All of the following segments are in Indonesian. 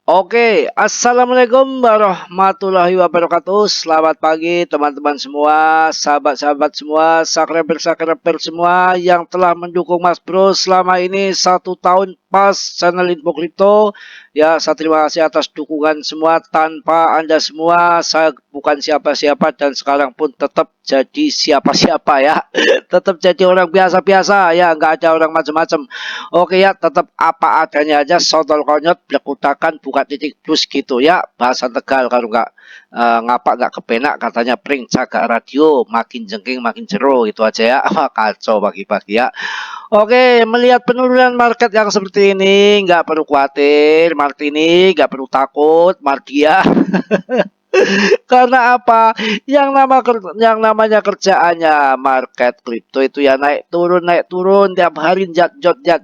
Oke, assalamualaikum warahmatullahi wabarakatuh. Selamat pagi teman-teman semua, sahabat-sahabat semua, subscriber semua yang telah mendukung Mas Bro selama ini 1 tahun pas channel Info Crypto. Ya, saya terima kasih atas dukungan semua. Tanpa Anda semua, saya bukan siapa-siapa dan sekarang pun tetap jadi siapa-siapa ya. Tetap jadi orang biasa-biasa ya, nggak ada orang macam-macam. Oke ya, tetap apa adanya aja, sotol konyot, blek utakan, buka titik plus gitu ya. Bahasa Tegal kalau nggak ngapa nggak kepenak katanya pring jaga radio, makin jengking makin jeru itu aja ya. Wah, kacau pagi-pagi ya. Oke, melihat penurunan market yang seperti ini, nggak perlu khawatir, Martini, nggak perlu takut, Mardia. Karena apa? Yang namanya kerjaannya market kripto itu ya naik turun tiap hari jat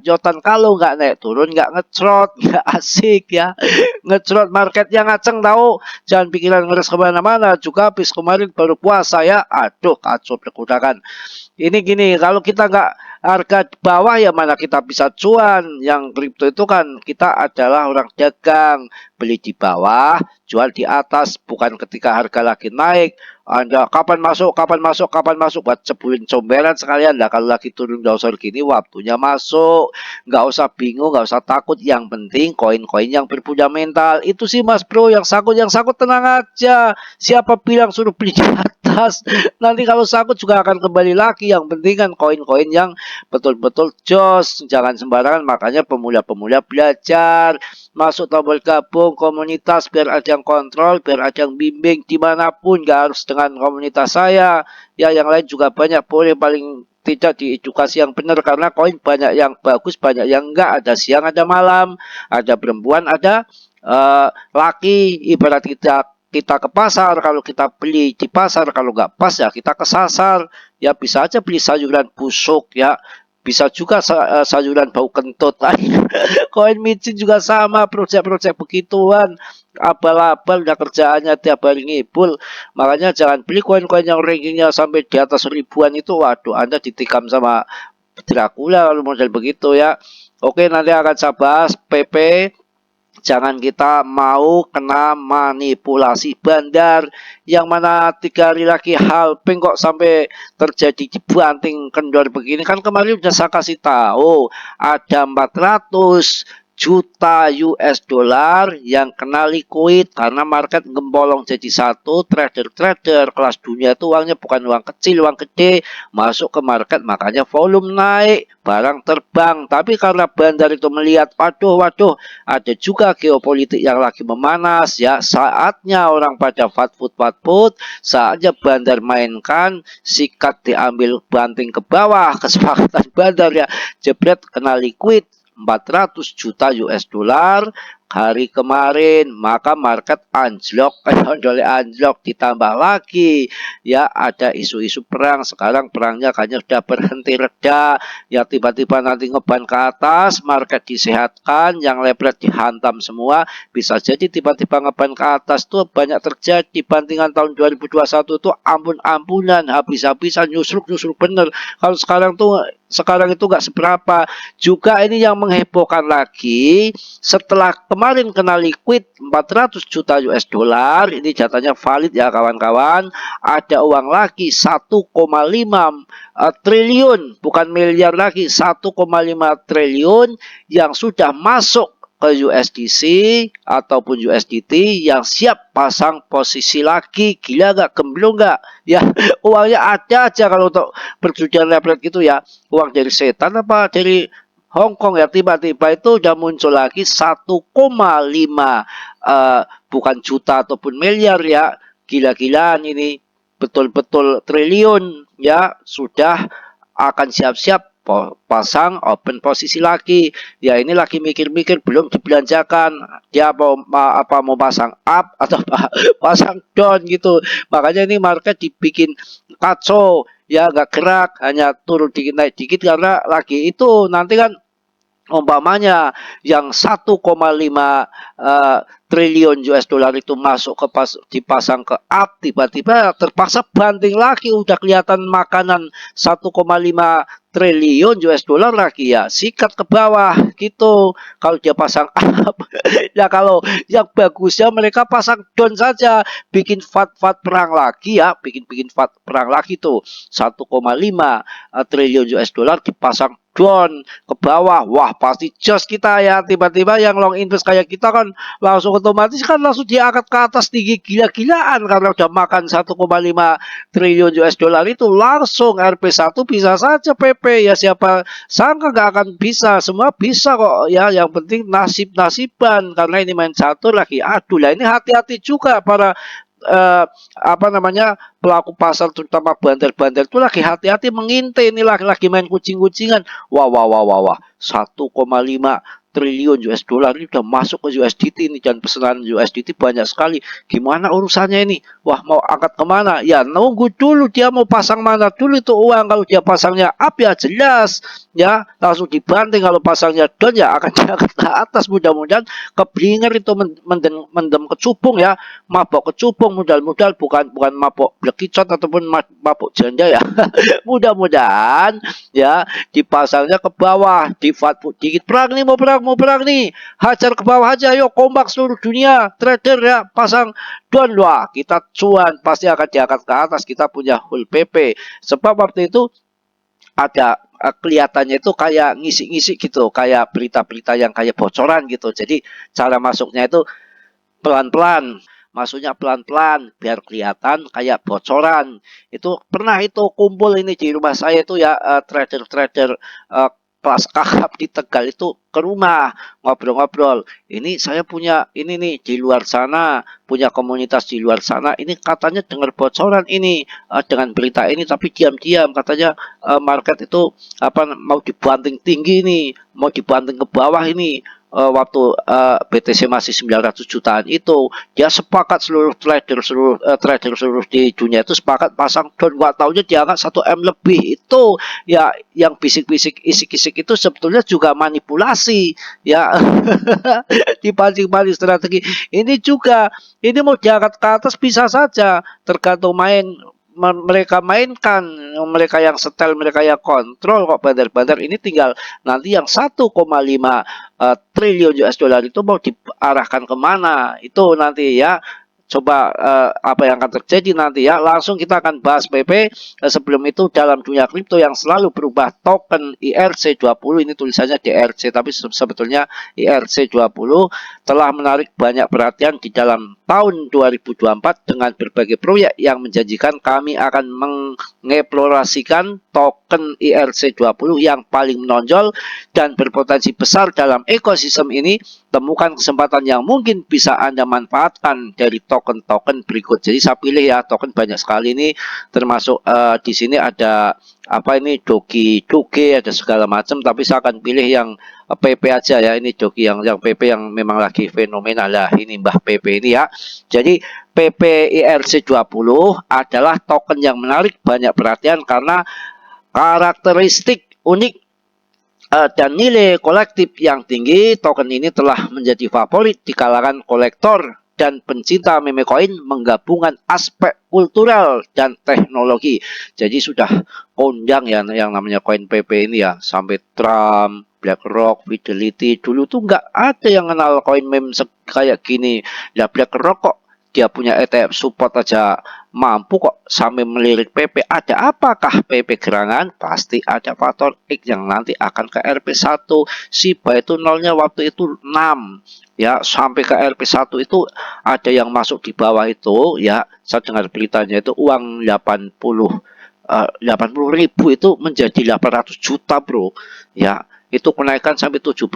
jotan. Kalau nggak naik turun nggak ngecrot, nggak asik ya. Ngecrot market yang ngaceng tahu. Jangan pikiran ngeres kemana-mana. Juga habis kemarin baru puasa ya. Aduh kacau perkudakan. Ini gini, kalau kita nggak harga di bawah ya mana kita bisa cuan. Yang kripto itu kan kita adalah orang dagang, beli di bawah, jual di atas, bukan ketika harga lagi naik. Anda kapan masuk, kapan masuk, kapan masuk buat cebulin comberan sekalian lah. Kalau lagi turun dausor gini waktunya masuk, nggak usah bingung, nggak usah takut. Yang penting koin-koin yang berfundamental itu sih Mas Bro. Yang sakut tenang aja. Siapa bilang suruh beli di atas? Nanti kalau sakut juga akan kembali lagi. Yang penting kan koin-koin yang betul-betul jos, jangan sembarangan. Makanya pemula-pemula belajar, masuk tombol gabung komunitas biar ada yang kontrol, biar ada yang bimbing dimanapun, nggak harus dengan komunitas saya ya, yang lain juga banyak, boleh paling tidak di edukasi yang benar, karena koin banyak yang bagus, banyak yang enggak, ada siang ada malam, ada perempuan ada laki. Ibarat kita ke pasar, kalau kita beli di pasar, kalau nggak pas ya kita kesasar ya. Bisa aja beli sayuran busuk ya, bisa juga sayuran bau kentut. Koin micin juga sama, proyek-proyek begituan. Abal-abal udah kerjaannya tiap hari ngibul. Makanya jangan beli koin-koin yang rankingnya sampai di atas ribuan itu. Waduh, Anda ditikam sama Dracula kalau model begitu ya. Oke, nanti akan saya bahas PP. Jangan kita mau kena manipulasi bandar, yang mana 3 hari lagi halping kok sampai terjadi dibanting kendor begini. Kan kemarin udah saya kasih tahu ada 400 juta US dollar yang kena liquid karena market gembolong jadi satu. Trader-trader kelas dunia itu uangnya bukan uang kecil, uang gede, masuk ke market, makanya volume naik, barang terbang. Tapi karena bandar itu melihat, waduh ada juga geopolitik yang lagi memanas ya, saatnya orang pada fatfood, saatnya bandar mainkan, sikat diambil banting ke bawah, kesepakatan bandar ya, jebret kena liquid 400 juta US dollar hari kemarin. Maka market anjlok, anjlok, ditambah lagi ya ada isu-isu perang. Sekarang perangnya kayaknya sudah berhenti reda ya, tiba-tiba nanti ngeban ke atas, market disehatkan, yang leverage dihantam semua. Bisa jadi tiba-tiba ngeban ke atas tuh banyak terjadi. Bandingan tahun 2021 tuh ampun-ampunan, habis-habisan, nyusruk bener. Kalau sekarang itu nggak seberapa. Juga ini yang menghebohkan lagi, setelah kemarin kena liquid 400 juta US dollar, ini datanya valid ya kawan-kawan, ada uang lagi 1,5 triliun, bukan miliar lagi, 1,5 triliun yang sudah masuk ke USDC ataupun USDT yang siap pasang posisi lagi. Gila nggak, gemblong nggak ya? Uangnya ada aja kalau untuk perjudian leverage gitu ya. Uang dari setan apa dari Hong Kong ya, tiba-tiba itu udah muncul lagi 1,5 bukan juta ataupun miliar ya. Gila-gilaan ini, betul-betul triliun ya, sudah akan siap-siap pasang open posisi lagi ya. Ini lagi mikir-mikir, belum dibelanjakan, dia mau pasang up atau pasang down gitu. Makanya ini market dibikin kacau ya, nggak gerak, hanya turun dikit naik dikit, karena lagi itu nanti kan umpamanya yang 1,5 triliun US dollar itu masuk ke dipasang ke up, tiba-tiba terpaksa banting lagi, udah kelihatan makanan 1,5 triliun US dollar lagi ya, sikat ke bawah gitu. Kalau dia pasang up, ya kalau yang bagusnya mereka pasang down saja, bikin fat perang lagi ya, bikin fat perang lagi tuh 1,5 triliun US dollar dipasang down ke bawah. Wah, pasti jos kita ya. Tiba-tiba yang long invest kayak kita kan langsung otomatis kan langsung diangkat ke atas tinggi gila-gilaan karena udah makan 1,5 triliun US dollar itu langsung RP1 bisa saja PP ya, siapa sangka nggak akan bisa, semua bisa kok ya, yang penting nasib-nasiban karena ini main catur lagi. Aduh lah, ini hati-hati juga para apa namanya, pelaku pasar terutama bandar-bandar itu lagi hati-hati mengintai, ini lagi main kucing-kucingan. Wah wah wah wah wah, 1,5 triliun US dollar ini udah masuk ke USDT ini, dan pesanan USDT banyak sekali. Gimana urusannya ini? Wah, mau angkat kemana? Ya nunggu dulu dia mau pasang mana dulu itu uang. Kalau dia pasangnya up ya jelas ya langsung dibanting, kalau pasangnya down ya akan diangkat ke atas. Mudah-mudahan keblinger itu mendem kecubung ya, mabok kecubung modal-modal, bukan mabok blekicot ataupun mabok janda ya. Mudah-mudahan ya dipasangnya ke bawah, di fatput dikit, perang nih, mau perang nih, hajar ke bawah aja, ayo kompak seluruh dunia trader ya, pasang down. Wah, kita cuan pasti akan diangkat ke atas, kita punya full PP. Sebab waktu itu ada kelihatannya itu kayak ngisi-ngisi gitu, kayak berita-berita yang kayak bocoran gitu. Jadi cara masuknya itu pelan-pelan, masuknya pelan-pelan biar kelihatan kayak bocoran. Itu pernah itu kumpul ini di rumah saya itu ya, trader-trader kelas kakap di Tegal itu ke rumah ngobrol-ngobrol. Ini saya punya ini nih di luar sana, punya komunitas di luar sana. Ini katanya dengar bocoran ini dengan berita ini, tapi diam-diam katanya market itu apa mau dibanting tinggi nih, mau dibanting ke bawah ini. Waktu BTC masih 900 jutaan itu dia sepakat, seluruh trader seluruh di dunia itu sepakat pasang down. Gak taunya diangkat 1M lebih. Itu ya yang bisik-bisik isik-isik itu sebetulnya juga manipulasi ya. Dipancing-pancing strategi ini juga, ini mau diangkat ke atas bisa saja, tergantung mereka mainkan, mereka yang setel, mereka yang kontrol kok. Bandar-bandar ini tinggal nanti yang 1,5 triliun US dollar itu mau diarahkan kemana itu nanti ya. Coba apa yang akan terjadi nanti ya. Langsung kita akan bahas PP. Sebelum itu, dalam dunia kripto yang selalu berubah, token IRC20, ini tulisannya DRC tapi sebetulnya IRC20, telah menarik banyak perhatian di dalam tahun 2024 dengan berbagai proyek yang menjanjikan. Kami akan mengeksplorasikan token IRC20 yang paling menonjol dan berpotensi besar dalam ekosistem ini. Temukan kesempatan yang mungkin bisa Anda manfaatkan dari token-token berikut. Jadi saya pilih ya, token banyak sekali ini, termasuk di sini ada apa ini, Doge, ada segala macam, tapi saya akan pilih yang PP aja ya. Ini Doge yang PP yang memang lagi fenomenal lah, ini Mbah PP ini ya. Jadi PP IRC20 adalah token yang menarik banyak perhatian karena karakteristik unik dan nilai kolektif yang tinggi. Token ini telah menjadi favorit di kalangan kolektor dan pencinta meme coin, menggabungkan aspek kultural dan teknologi. Jadi sudah kondang ya yang namanya koin PP ini ya, sampai Trump, BlackRock, Fidelity. Dulu tuh nggak ada yang kenal koin meme kayak gini. Ya BlackRock kok dia punya ETF support aja mampu kok sampai melirik PP. Ada apakah PP gerangan? Pasti ada faktor X yang nanti akan ke RP1. SHIBA itu nolnya waktu itu 6 ya, sampai ke RP1 itu ada yang masuk di bawah itu ya. Saya dengar beritanya itu uang 80.000 itu menjadi 800 juta bro ya. Itu kenaikan sampai 7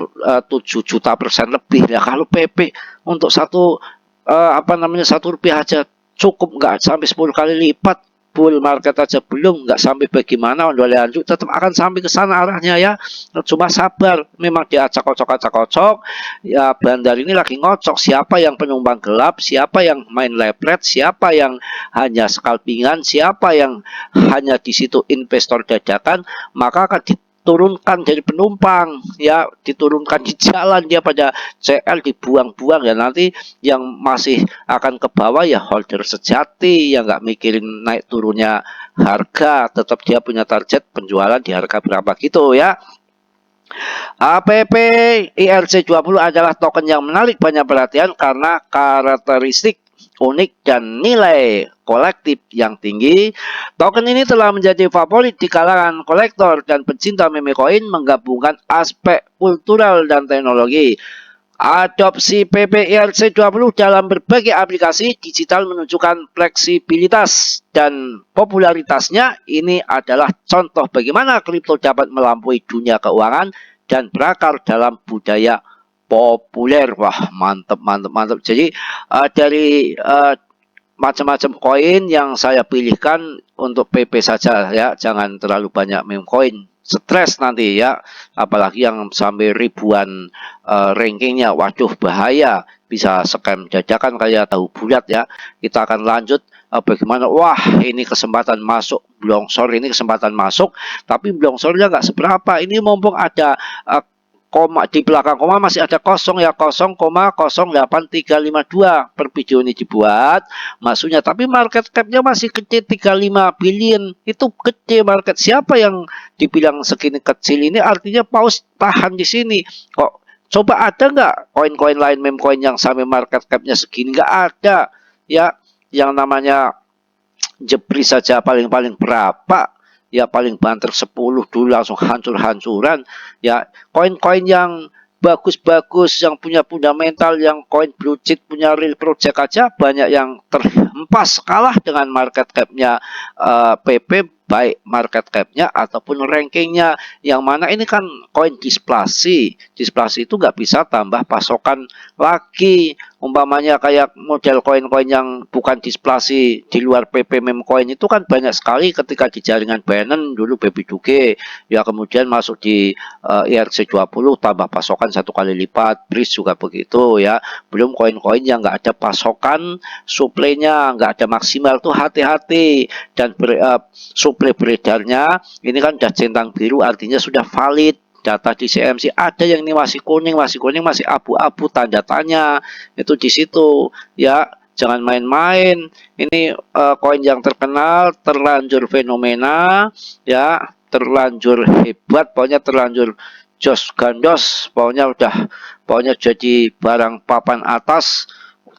juta persen lebih ya. Kalau PP untuk satu apa namanya, Rp1 aja cukup, nggak sampai 10 kali lipat. Bull market aja belum, nggak sampai bagaimana ondolnya lanjut, tetap akan sampai ke sana arahnya ya. Cuma sabar, memang dia acak-kocok ya. Bandar ini lagi ngocok siapa yang penyumbang gelap, siapa yang main lepret, siapa yang hanya scalpingan, siapa yang hanya di situ investor dadakan, maka akan diturunkan dari penumpang, ya diturunkan di jalan, dia pada CL dibuang-buang ya, nanti yang masih akan ke bawah ya holder sejati yang nggak mikirin naik turunnya harga, tetap dia punya target penjualan di harga berapa gitu ya. APP IRC20 adalah token yang menarik banyak perhatian karena karakteristik unik dan nilai kolektif yang tinggi. Token ini telah menjadi favorit di kalangan kolektor dan pecinta meme koin, menggabungkan aspek kultural dan teknologi. Adopsi PPIRC20 dalam berbagai aplikasi digital menunjukkan fleksibilitas dan popularitasnya. Ini adalah contoh bagaimana kripto dapat melampaui dunia keuangan dan berakar dalam budaya populer. Wah, mantap, mantap, mantap. Jadi dari macam-macam koin yang saya pilihkan untuk PP saja ya, jangan terlalu banyak meme koin. Stres nanti ya, apalagi yang sampai ribuan rankingnya, waduh bahaya, bisa scam dadakan kayak tahu bulat ya. Kita akan lanjut bagaimana, wah ini kesempatan masuk blongsor, ini kesempatan masuk, tapi blongsornya nggak seberapa. Ini mumpung ada koma di belakang koma masih ada kosong ya, 0,08352 per video ini dibuat masuknya, tapi market capnya masih kecil 35 billion. Itu gede market. Siapa yang dibilang segini kecil ini, artinya paus tahan di sini kok. Coba ada nggak koin-koin lain, meme coin yang sampai market capnya segini? Nggak ada ya. Yang namanya jepri saja paling-paling berapa ya, paling banter 10 dulu langsung hancur-hancuran ya. Koin-koin yang bagus-bagus, yang punya fundamental, yang koin blue chip, punya real project aja banyak yang terhempas kalah dengan market capnya PP, baik market capnya ataupun rankingnya. Yang mana ini kan koin displasi itu nggak bisa tambah pasokan lagi. Umpamanya kayak model koin-koin yang bukan displasi di luar PP meme coin itu kan banyak sekali ketika di jaringan Binance dulu Baby Doge ya, kemudian masuk di IRC20 tambah pasokan 1 kali lipat, Breeze juga begitu ya. Belum koin-koin yang nggak ada pasokan, suplainya nggak ada maksimal tuh hati-hati. Dan suplai beredarnya ini kan udah centang biru, artinya sudah valid. Data di CMC ada yang ini masih kuning, masih abu-abu, tanda tanya itu di situ ya. Jangan main-main. Ini koin yang terkenal, terlanjur fenomena ya, terlanjur hebat, pokoknya terlanjur jos gandos, pokoknya jadi barang papan atas,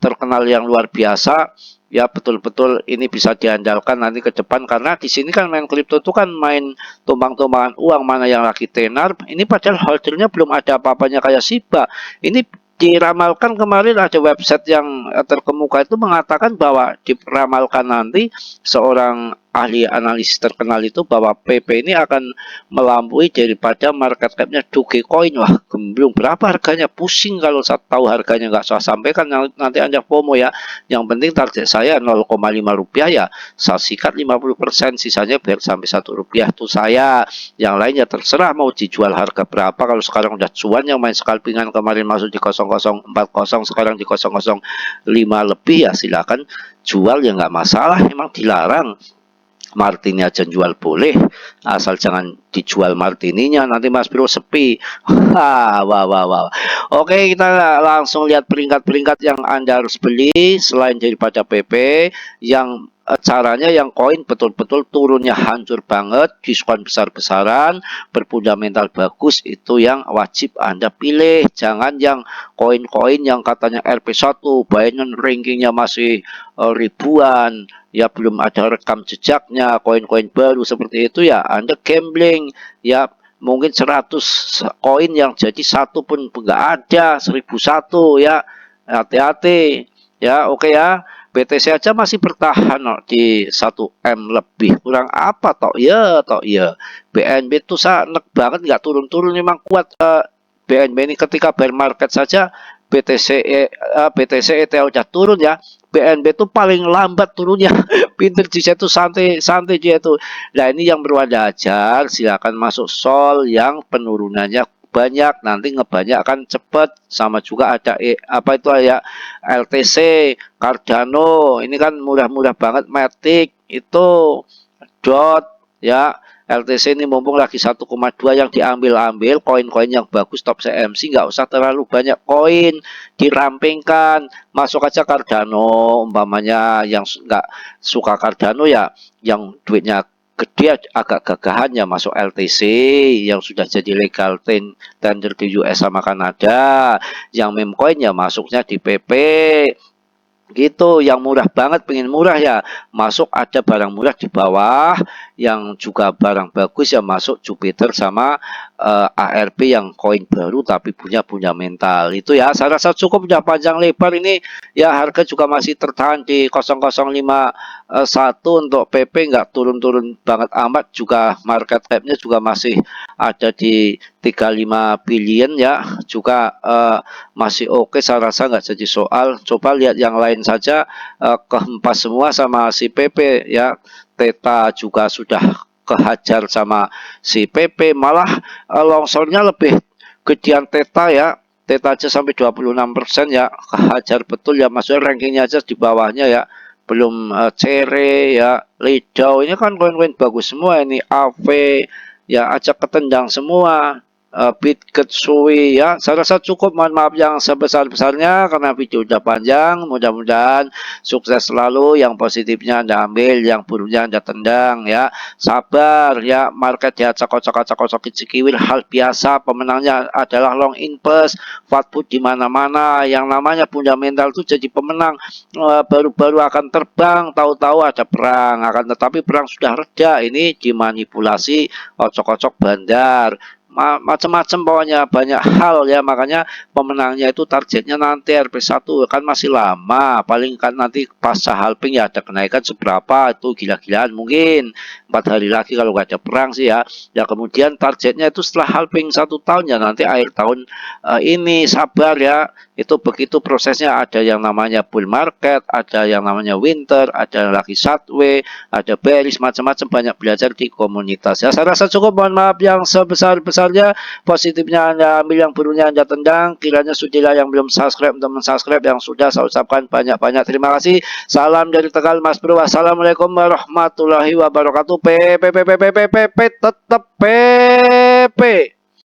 terkenal yang luar biasa ya. Betul-betul ini bisa diandalkan nanti ke depan, karena di sini kan main kripto itu kan main tumbang-tumbangan uang, mana yang lagi tenar. Ini padahal holdernya belum ada apa-apanya kayak Shiba. Ini diramalkan kemarin ada website yang terkemuka itu mengatakan bahwa diramalkan nanti seorang ahli analisis terkenal itu bahwa PP ini akan melampaui daripada market capnya Dogecoin. Wah, gemblung. Berapa harganya? Pusing kalau saya tahu harganya, nggak saya sampaikan, nanti Anda FOMO ya. Yang penting target saya 0,5 rupiah ya, saya sikat 50%, sisanya biar sampai 1 rupiah itu saya. Yang lainnya terserah mau dijual harga berapa. Kalau sekarang udah cuan, yang main scalpingan kemarin masuk di 0040, sekarang di 005 lebih ya, silakan jual ya, nggak masalah, emang dilarang. Martini aja jual boleh, asal jangan dijual martininya, nanti Mas Bro sepi. Wah, wah, wah, wah. Oke, kita langsung lihat peringkat-peringkat yang Anda harus beli selain daripada PP. Yang caranya yang koin betul-betul turunnya hancur banget, diskon besar-besaran, berfundamental bagus, itu yang wajib Anda pilih. Jangan yang koin-koin yang katanya RP1, Binance rankingnya masih ribuan ya, belum ada rekam jejaknya, koin-koin baru seperti itu ya, Anda gambling ya. Mungkin 100 koin yang jadi satu pun nggak ada, 1001 ya, hati-hati ya. Oke ya, BTC aja masih bertahan di 1M lebih, kurang apa toh ya. BNB tuh sanek banget, nggak turun-turun, memang kuat. BNB ini ketika bear market saja BTC ETH udah turun ya, BNB itu paling lambat turunnya. Pinter dia itu, santai dia itu. Nah, ini yang berwadah ajar, silakan masuk sol yang penurunannya banyak, nanti ngebanyak kan cepet. Sama juga ada apa itu ya, LTC, Cardano, ini kan murah-murah banget. Matic itu, Dot ya, LTC ini mumpung lagi 1,2 yang diambil-ambil, koin-koin yang bagus top CMC, nggak usah terlalu banyak koin, dirampingkan, masuk aja Cardano, umpamanya yang nggak suka Cardano ya, yang duitnya gede agak gagahan ya masuk LTC yang sudah jadi legal tender di US sama Kanada, yang meme coin ya masuknya di PP gitu. Yang murah banget, pengen murah ya masuk ada barang murah di bawah, yang juga barang bagus ya masuk Jupiter sama ARP yang koin baru tapi punya mental itu ya. Saya rasa cukup, udah panjang lebar ini ya. Harga juga masih tertahan di 0051 untuk PP, nggak turun-turun banget amat, juga market capnya juga masih ada di 35 billion ya, juga masih oke. Saya rasa nggak jadi soal. Coba lihat yang lain saja, kehempas semua sama si PP ya. Theta juga sudah kehajar sama si PP, malah longsornya lebih gedean Theta ya. Theta aja sampai 26% ya, kehajar betul ya, maksudnya rankingnya aja di bawahnya ya. Belum Cere ya, Lidau, ini kan koin-koin bagus semua ini, AV ya, acak ketendang semua. Bitketsui ya. Saya rasa cukup, mohon maaf yang sebesar-besarnya karena video udah panjang. Mudah-mudahan sukses selalu, yang positifnya Anda ambil, yang buruknya Anda tendang ya. Sabar ya, market ya cakok-cakok cikiwil, hal biasa. Pemenangnya adalah long invest, fat put di mana-mana. Yang namanya fundamental itu jadi pemenang baru-baru akan terbang, tahu-tahu ada perang, akan tetapi perang sudah reda, ini dimanipulasi ocok-ocok bandar, macam-macam pokoknya, banyak hal ya. Makanya pemenangnya itu targetnya nanti RP1 kan masih lama, paling kan nanti pasca halving ya ada kenaikan seberapa, itu gila-gilaan mungkin 4 hari lagi kalau nggak ada perang sih ya. Ya kemudian targetnya itu setelah halving 1 tahun ya, nanti akhir tahun ini. Sabar ya, itu begitu prosesnya. Ada yang namanya bull market, ada yang namanya winter, ada lagi sideways, ada bearish, macam-macam, banyak belajar di komunitas ya. Saya rasa cukup, mohon maaf yang sebesar-besarnya. Positifnya Anda ambil, yang buruknya Anda tendang. Kiranya sudilah yang belum subscribe untuk mensubscribe, yang sudah saya ucapkan banyak-banyak terima kasih. Salam dari Tegal Mas Bro. Wassalamualaikum warahmatullahi wabarakatuh. PP tetap PP.